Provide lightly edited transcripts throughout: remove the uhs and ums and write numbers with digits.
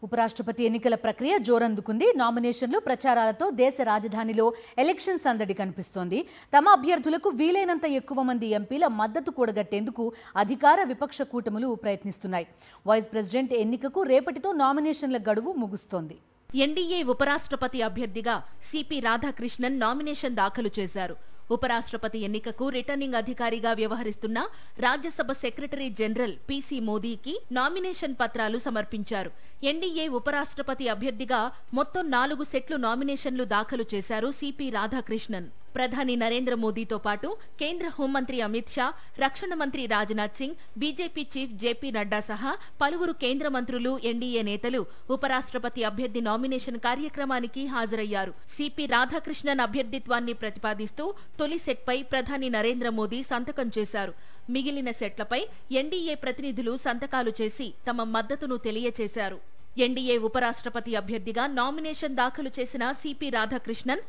ఉపరాష్ట్రపతి ఎన్నికల ప్రక్రియ జోరందుకుంది. నామినేషన్లు ప్రచారాలతో దేశ రాజధానిలో ఎలక్షన్ సందడి కనిపిస్తోంది. తమ అభ్యర్థులకు వీలైనంత ఎక్కువ మంది ఎంపీల మద్దతు కూడగట్టేందుకు అధికార విపక్ష కూటములు ప్రయత్నిస్తున్నాయి. వైస్ ప్రెసిడెంట్ ఎన్నికకు రేపటితో నామినేషన్ల గడువు ముగుస్తోంది. ఎన్డీఏ ఉపరాష్ట్రపతి అభ్యర్థిగా సిపి రాధాకృష్ణన్ నామినేషన్ దాఖలు చేశారు. ఉపరాష్ట్రపతి ఎన్నికకు రిటర్నింగ్ అధికారిగా వ్యవహరిస్తున్న రాజ్యసభ సెక్రటరీ జనరల్ పిసి మోదీకి నామినేషన్ పత్రాలు సమర్పించారు. ఎన్డీఏ ఉపరాష్ట్రపతి అభ్యర్థిగా మొత్తం 4 సెట్లు నామినేషన్లు దాఖలు చేశారు సిపి రాధాకృష్ణన్. ప్రధాని నరేంద్ర మోదీతో పాటు కేంద్ర హోంమంత్రి అమిత్ షా, రక్షణ మంత్రి Rajnath Singh, BJP chief JP Nadda సహా పలువురు కేంద్ర మంత్రులు, ఎన్డీఏ నేతలు ఉపరాష్ట్రపతి అభ్యర్థి నామినేషన్ కార్యక్రమానికి హాజరయ్యారు. సిపి రాధాకృష్ణన్ అభ్యర్థిత్వాన్ని ప్రతిపాదిస్తూ తొలి సెట్పై ప్రధాని నరేంద్ర మోదీ సంతకం చేశారు. మిగిలిన సెట్లపై ఎన్డీఏ ప్రతినిధులు సంతకాలు చేసి తమ మద్దతును తెలియచేశారు. ఎన్డీఏ ఉపరాష్ట్రపతి అభ్యర్థిగా నామినేషన్ దాఖలు చేసిన సిపి రాధాకృష్ణన్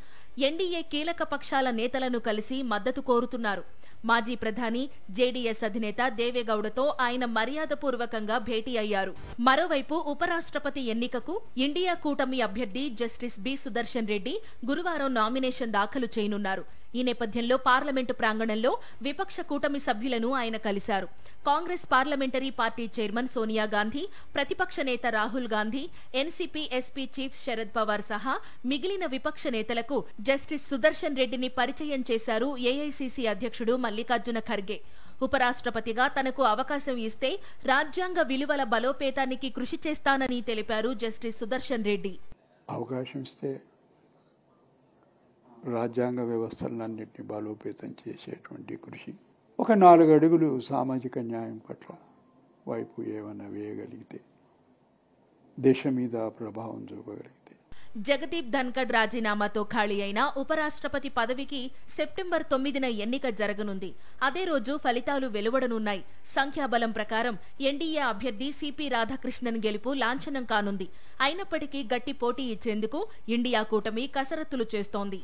ఎన్డీఏ కీలక పక్షాల నేతలను కలిసి మద్దతు కోరుతున్నారు. మాజీ ప్రధాని జేడీఎస్ అధినేత దేవేగౌడతో ఆయన మర్యాదపూర్వకంగా భేటీ అయ్యారు. మరోవైపు ఉపరాష్ట్రపతి ఎన్నికకు ఇండియా కూటమి అభ్యర్థి జస్టిస్ బి సుదర్శన్ రెడ్డి గురువారం నామినేషన్ దాఖలు చేయనున్నారు. ఈ నేపథ్యంలో పార్లమెంటు ప్రాంగణంలో విపక్ష కూటమి సభ్యులను ఆయన కలిశారు. Congress parliamentary party chairman Sonia Gandhi, ప్రతిపక్ష నేత Rahul Gandhi, NCP SP chief Sharad Pawar సహా మిగిలిన విపక్ష నేతలకు జస్టిస్ సుదర్శన్ రెడ్డిని పరిచయం చేశారు ఏఐసీసీ అధ్యక్షుడు మల్లికార్జున ఖర్గే. ఉపరాష్ట్రపతిగా తనకు అవకాశం ఇస్తే రాజ్యాంగ విలువల బలోపేతానికి కృషి చేస్తానని తెలిపారు జస్టిస్ సుదర్శన్ రెడ్డి. అవకాశం ఇస్తే రాజ్యాంగ వ్యవస్థలన్నింటినీ బలోపేతం చేసేటువంటి కృషి, ఒక 4 అడుగులు సామాజిక న్యాయం పట్ల వైపు ఏమైనా వేయగలిగితే, దేశం మీద ప్రభావం చూపగలిగితే. జగదీప్ ధన్కడ్ రాజీనామాతో ఖాళీ అయిన ఉపరాష్ట్రపతి పదవికి సెప్టెంబర్ 9న ఎన్నిక జరగనుంది. అదే రోజు ఫలితాలు వెలువడనున్నాయి. సంఖ్యాబలం ప్రకారం ఎన్డీఏ అభ్యర్థి సిపి రాధాకృష్ణన్ గెలుపు లాంఛనం కానుంది. అయినప్పటికీ గట్టి పోటీ ఇచ్చేందుకు ఇండియా కూటమి కసరత్తులు చేస్తోంది.